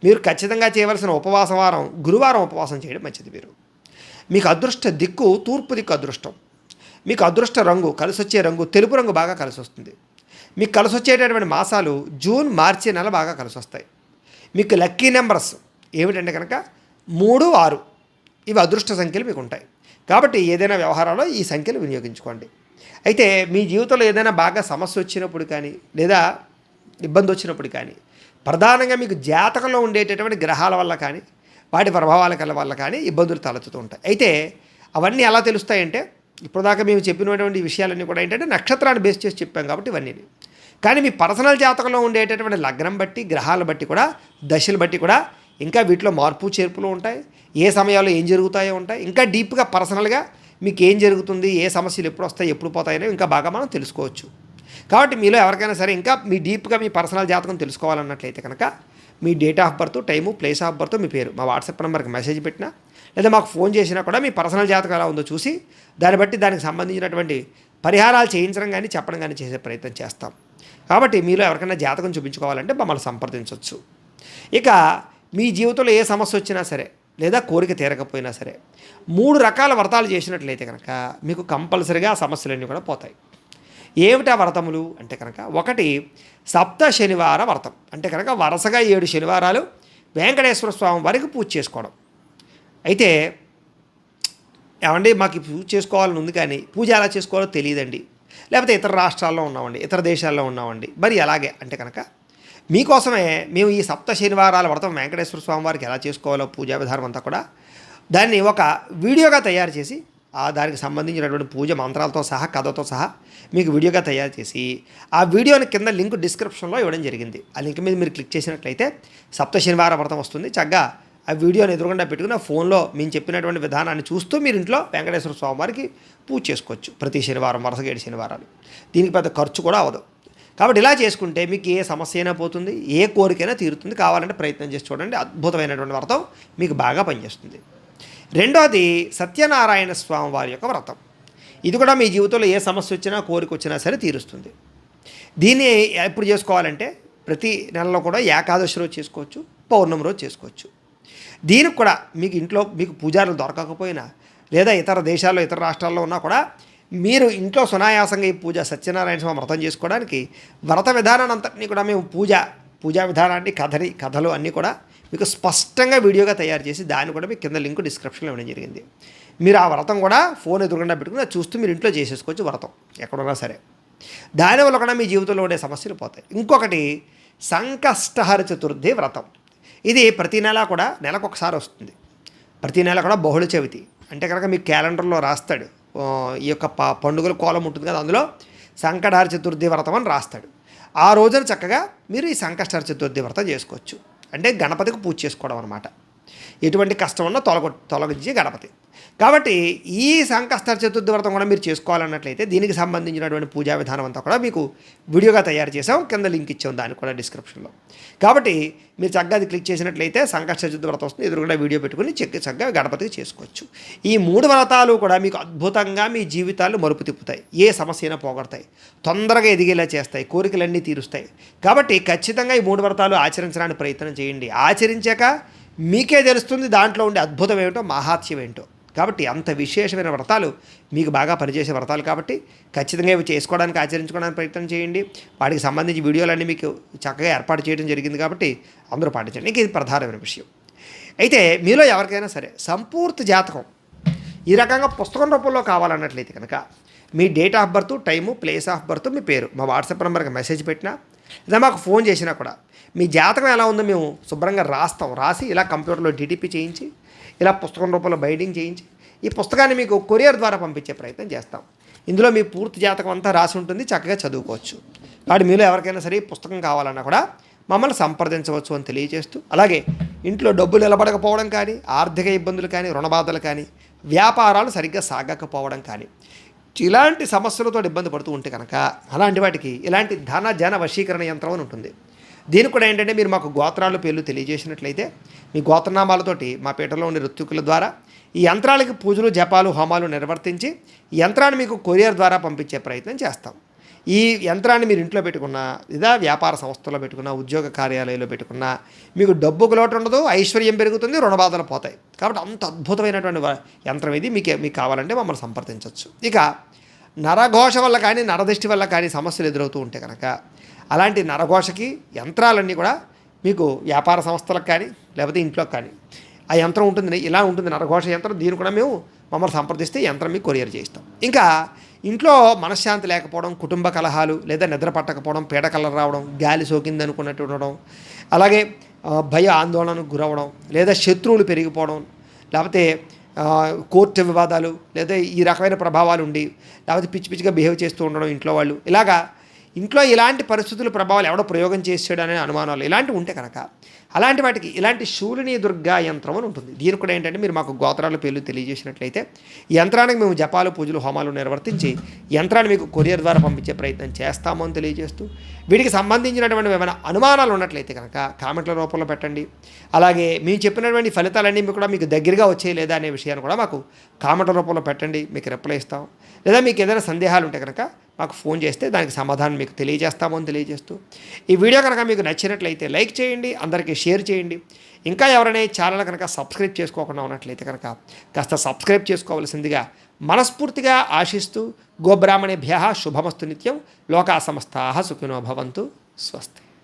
మీరు ఖచ్చితంగా చేయవలసిన ఉపవాస వారం గురువారం ఉపవాసం చేయడం మంచిది. మీకు అదృష్ట దిక్కు తూర్పు దిక్కు అదృష్టం. మీకు అదృష్ట రంగు కలిసి వచ్చే రంగు తెలుపు రంగు బాగా కలిసి వస్తుంది. మీకు కలిసి వచ్చేటటువంటి మాసాలు జూన్, మార్చి నెల బాగా కలిసి వస్తాయి. మీకు లక్కీ నెంబర్స్ ఏమిటంటే కనుక 3, 6 ఇవి అదృష్ట సంఖ్యలు మీకు ఉంటాయి. కాబట్టి ఏదైనా వ్యవహారంలో ఈ సంఖ్యలు వినియోగించుకోండి. అయితే మీ జీవితంలో ఏదైనా బాగా సమస్య వచ్చినప్పుడు కానీ లేదా ఇబ్బంది వచ్చినప్పుడు కానీ ప్రధానంగా మీకు జాతకంలో ఉండేటటువంటి గ్రహాల వల్ల కానీ వాటి ప్రభావాల వల్ల కానీ ఇబ్బందులు తలెత్తుతూ ఉంటాయి. అయితే అవన్నీ ఎలా తెలుస్తాయంటే ఇప్పటిదాకా మేము చెప్పినటువంటి విషయాలన్నీ కూడా ఏంటంటే నక్షత్రాన్ని బేస్ చేసి చెప్పాం కాబట్టి ఇవన్నీ. కానీ మీ పర్సనల్ జాతకంలో ఉండేటటువంటి లగ్నం బట్టి గ్రహాలు బట్టి కూడా దశలు బట్టి కూడా ఇంకా వీటిలో మార్పు చేర్పులు ఉంటాయి. ఏ సమయాల్లో ఏం జరుగుతాయో ఉంటాయి. ఇంకా డీప్గా పర్సనల్గా మీకు ఏం జరుగుతుంది, ఏ సమస్యలు ఎప్పుడు వస్తాయి, ఎప్పుడు పోతాయో ఇంకా బాగా మనం తెలుసుకోవచ్చు. కాబట్టి మీలో ఎవరికైనా సరే ఇంకా మీ డీప్గా మీ పర్సనల్ జాతకం తెలుసుకోవాలన్నట్లయితే కనుక మీ date of birth, time, place of birth, మీ పేరు మా వాట్సాప్ నెంబర్కి మెసేజ్ పెట్టినా లేదా మాకు ఫోన్ చేసినా కూడా మీ పర్సనల్ జాతకం ఎలా ఉందో చూసి దాన్ని బట్టి దానికి సంబంధించినటువంటి పరిహారాలు చేయించడం కానీ చెప్పడం కానీ చేసే ప్రయత్నం చేస్తాం. కాబట్టి మీలో ఎవరికైనా జాతకం చూపించుకోవాలంటే మమ్మల్ని సంప్రదించవచ్చు. ఇక మీ జీవితంలో ఏ సమస్య వచ్చినా సరే లేదా కోరిక తీరకపోయినా సరే 3 రకాల వ్రతాలు చేసినట్లయితే కనుక మీకు కంపల్సరిగా ఆ సమస్యలన్నీ కూడా పోతాయి. ఏమిటా వ్రతములు అంటే కనుక ఒకటి సప్త శనివార వ్రతం. అంటే కనుక వరుసగా 7 శనివారాలు వెంకటేశ్వర స్వామి వారికి పూజ చేసుకోవడం. అయితే ఏమండి మాకు పూజ చేసుకోవాలని ఉంది కానీ పూజ ఎలా చేసుకోవాలో తెలియదండి, లేకపోతే ఇతర రాష్ట్రాల్లో ఉన్నామండి, ఇతర దేశాల్లో ఉన్నామండి, మరి అలాగే అంటే కనుక మీకోసమే మేము ఈ సప్త శనివారాల వ్రతం వెంకటేశ్వర స్వామి వారికి ఎలా చేసుకోవాలో పూజా విధానం అంతా కూడా దాన్ని ఒక వీడియోగా తయారు చేసి దానికి సంబంధించినటువంటి పూజ మంత్రాలతో సహా కథతో సహా మీకు వీడియోగా తయారు చేసి ఆ వీడియోని కింద లింక్ డిస్క్రిప్షన్లో ఇవ్వడం జరిగింది. ఆ లింక్ మీద మీరు క్లిక్ చేసినట్లయితే సప్త శనివార వ్రతం వస్తుంది. చక్కగా ఆ వీడియోని ఎదురుగుండా పెట్టుకుని ఫోన్లో మేము చెప్పినటువంటి విధానాన్ని చూస్తూ మీరు ఇంట్లో వెంకటేశ్వర స్వామి వారికి పూజ చేసుకోవచ్చు. ప్రతి శనివారం వరుసగా 7 శనివారాలు. దీనికి పెద్ద ఖర్చు కూడా అవ్వదు. కాబట్టి ఇలా చేసుకుంటే మీకు ఏ సమస్య అయినా పోతుంది, ఏ కోరికైనా తీరుతుంది. కావాలంటే ప్రయత్నం చేసి చూడండి, అద్భుతమైనటువంటి వ్రతం మీకు బాగా పనిచేస్తుంది. రెండోది సత్యనారాయణ స్వామి వారి యొక్క వ్రతం. ఇది కూడా మీ జీవితంలో ఏ సమస్య వచ్చినా కోరిక వచ్చినా సరే తీరుస్తుంది. దీన్ని ఎప్పుడు చేసుకోవాలంటే ప్రతి నెలలో కూడా ఏకాదశి రోజు చేసుకోవచ్చు, పౌర్ణమి రోజు చేసుకోవచ్చు. దీనికి కూడా మీకు ఇంట్లో మీకు పూజారులు దొరకకపోయినా లేదా ఇతర దేశాల్లో ఇతర రాష్ట్రాల్లో ఉన్నా కూడా మీరు ఇంట్లో సునాయాసంగా ఈ పూజ సత్యనారాయణ స్వామి వ్రతం చేసుకోవడానికి వ్రత విధానాన్ని అంతటినీ కూడా మేము పూజా విధానాన్ని కథలు అన్నీ కూడా మీకు స్పష్టంగా వీడియోగా తయారు చేసి దాన్ని కూడా మీకు కింద లింక్ డిస్క్రిప్షన్లో ఇవ్వడం జరిగింది. మీరు ఆ వ్రతం కూడా ఫోన్ ఎదురుగుండా పెట్టుకుని చూస్తూ మీరు ఇంట్లో చేసేసుకోవచ్చు వ్రతం ఎక్కడున్నా సరే. దానివల్ల కూడా మీ జీవితంలో ఉండే సమస్యలు పోతాయి. ఇంకొకటి సంకష్టహర చతుర్థి వ్రతం. ఇది ప్రతి నెల కూడా నెలకొకసారి వస్తుంది. ప్రతి నెల కూడా బహుళ చవితి అంటే కనుక మీ క్యాలెండర్లో రాస్తాడు. ఈ యొక్క పండుగల కోలం ఉంటుంది కదా, అందులో సంకటహర చతుర్థి వ్రతం అని రాస్తాడు. ఆ రోజున చక్కగా మీరు ఈ సంకష్టహర చతుర్థి వ్రతం చేసుకోవచ్చు. అంటే గణపతికి పూజ చేసుకోవడం అనమాట. ఎటువంటి కష్టం ఉన్నా తొలగించే గణపతి. కాబట్టి ఈ సంకష్టహర చతుర్థి వ్రతం కూడా మీరు చేసుకోవాలన్నట్లయితే దీనికి సంబంధించినటువంటి పూజా విధానం అంతా కూడా మీకు వీడియోగా తయారు చేసాం, కింద లింక్ ఇచ్చాం దానికి కూడా డిస్క్రిప్షన్లో. కాబట్టి మీరు చక్కగా అది క్లిక్ చేసినట్లయితే సంకష్టహర చతుర్థి వ్రతం వస్తుంది, ఎదురుగా వీడియో పెట్టుకుని చక్కగా గణపతికి చేసుకోవచ్చు. ఈ 3 వ్రతాలు కూడా మీకు అద్భుతంగా మీ జీవితాలు మరుపు తిప్పుతాయి, ఏ సమస్య అయినా పోగొడతాయి, తొందరగా ఎదిగేలా చేస్తాయి, కోరికలన్నీ తీరుస్తాయి. కాబట్టి ఖచ్చితంగా ఈ 3 వ్రతాలు ఆచరించడానికి ప్రయత్నం చేయండి. ఆచరించాక మీకే తెలుస్తుంది దాంట్లో ఉండే అద్భుతం ఏమిటో, మహాత్యం ఏంటో. కాబట్టి అంత విశేషమైన వ్రతాలు మీకు బాగా పనిచేసే వ్రతాలు కాబట్టి ఖచ్చితంగా ఇవి చేసుకోవడానికి ఆచరించుకోవడానికి ప్రయత్నం చేయండి. వాటికి సంబంధించి వీడియోలన్నీ మీకు చక్కగా ఏర్పాటు చేయడం జరిగింది కాబట్టి అందరూ పాటించండి. ఇది ప్రధానమైన విషయం. అయితే మీలో ఎవరికైనా సరే సంపూర్తి జాతకం ఈ రకంగా పుస్తకం రూపంలో కావాలన్నట్లయితే కనుక మీ date of birth, time, place of birth, మీ పేరు మా వాట్సాప్ నెంబర్కి మెసేజ్ పెట్టినా లేదా మాకు ఫోన్ చేసినా కూడా మీ జాతకం ఎలా ఉందో మేము శుభ్రంగా రాసి ఇలా కంప్యూటర్లో డిటిపి చేయించి ఇలా పుస్తకం రూపంలో బైండింగ్ చేయించి ఈ పుస్తకాన్ని మీకు కొరియర్ ద్వారా పంపించే ప్రయత్నం చేస్తాం. ఇందులో మీ పూర్తి జాతకం అంతా రాసి ఉంటుంది, చక్కగా చదువుకోవచ్చు. కాబట్టి మీలో ఎవరికైనా సరే పుస్తకం కావాలన్నా కూడా మమ్మల్ని సంప్రదించవచ్చు అని తెలియజేస్తూ, అలాగే ఇంట్లో డబ్బులు నిలబడకపోవడం కానీ, ఆర్థిక ఇబ్బందులు కానీ, రుణబాధలు కానీ, వ్యాపారాలు సరిగ్గా సాగకపోవడం కానీ, ఇలాంటి సమస్యలతో ఇబ్బంది పడుతూ ఉంటే కనుక అలాంటి వాటికి ఇలాంటి ధన జన వశీకరణ యంత్రం అని ఉంటుంది. దీనికి కూడా ఏంటంటే మీరు మాకు గోత్రాలు పేర్లు తెలియజేసినట్లయితే మీ గోత్రనామాలతోటి మా పీఠంలో ఉండే ఋత్వికుల ద్వారా ఈ యంత్రాలకి పూజలు జపాలు హోమాలు నిర్వర్తించి ఈ యంత్రాన్ని మీకు కొరియర్ ద్వారా పంపించే ప్రయత్నం చేస్తాం. ఈ యంత్రాన్ని మీరు ఇంట్లో పెట్టుకున్నా లేదా వ్యాపార సంస్థలో పెట్టుకున్నా ఉద్యోగ కార్యాలయంలో పెట్టుకున్నా మీకు డబ్బుకు లోటు ఉండదు, ఐశ్వర్యం పెరుగుతుంది, రుణబాధలు పోతాయి. కాబట్టి అంత అద్భుతమైనటువంటి యంత్రం ఇది. మీకు కావాలంటే మమ్మల్ని సంప్రదించవచ్చు. ఇక నరఘోష వల్ల కానీ నరదృష్టి వల్ల కానీ సమస్యలు ఎదురవుతూ ఉంటే కనుక అలాంటి నరఘోషకి యంత్రాలన్నీ కూడా మీకు వ్యాపార సంస్థలకు కానీ లేకపోతే ఇంట్లోకి కానీ ఆ యంత్రం ఉంటుంది, ఇలా ఉంటుంది నరఘోష యంత్రం. దీన్ని కూడా మేము మమ్మల్ని సంప్రదిస్తే యంత్రం మీకు కొరియర్ చేస్తాం. ఇంకా ఇంట్లో మనశ్శాంతి లేకపోవడం, కుటుంబ కలహాలు లేదా నిద్ర పట్టకపోవడం, పీడకలలు రావడం, గాలి సోకింది అనుకున్నట్టు ఉండడం, అలాగే భయ ఆందోళనకు గురవడం, లేదా శత్రువులు పెరిగిపోవడం, లేకపోతే కోర్టు వివాదాలు, లేదా ఈ రకమైన ప్రభావాలు ఉండి లేకపోతే పిచ్చి పిచ్చిగా బిహేవ్ చేస్తూ ఉండడం ఇంట్లో వాళ్ళు, ఇలాగా ఇంట్లో ఇలాంటి పరిస్థితుల ప్రభావాలు ఎవడో ప్రయోగం చేసాడు అనే అనుమానాలు ఇలాంటివి ఉంటే కనుక అలాంటి వాటికి ఇలాంటి శూలిని దుర్గా యంత్రం అని ఉంటుంది. దీని కూడా ఏంటంటే మీరు మాకు గోత్రాల పేర్లు తెలియజేసినట్లయితే ఈ యంత్రానికి మేము జపాలు పూజలు హోమాలు నిర్వర్తించి యంత్రాన్ని మీకు కొరియర్ ద్వారా పంపించే ప్రయత్నం చేస్తాము అని తెలియజేస్తూ, వీటికి సంబంధించినటువంటి ఏమైనా అనుమానాలు ఉన్నట్లయితే కనుక కామెంట్ల రూపంలో పెట్టండి. అలాగే మేము చెప్పినటువంటి ఫలితాలన్నీ కూడా మీకు దగ్గరగా వచ్చాయి లేదా అనే విషయాన్ని కూడా మాకు కామెంట్ల రూపంలో పెట్టండి, మీకు రిప్లై ఇస్తాం. లేదా మీకు ఏదైనా సందేహాలు ఉంటే కనుక మాకు ఫోన్ చేస్తే దానికి సమాధానం మీకు తెలియజేస్తాము అని తెలియజేస్తూ, ఈ వీడియో కనుక మీకు నచ్చినట్లయితే లైక్ చేయండి, అందరికీ షేర్ చేయండి. ఇంకా ఎవరైనా ఛానల్ కనుక సబ్స్క్రైబ్ చేసుకోకుండా ఉన్నట్లయితే కనుక కాస్త సబ్స్క్రైబ్ చేసుకోవాల్సిందిగా మనస్ఫూర్తిగా ఆశిస్తూ, గోబ్రాహ్మణేభ్యః శుభమస్తు నిత్యం, లోకా సమస్తాః సుఖినో భవంతు. స్వస్తి.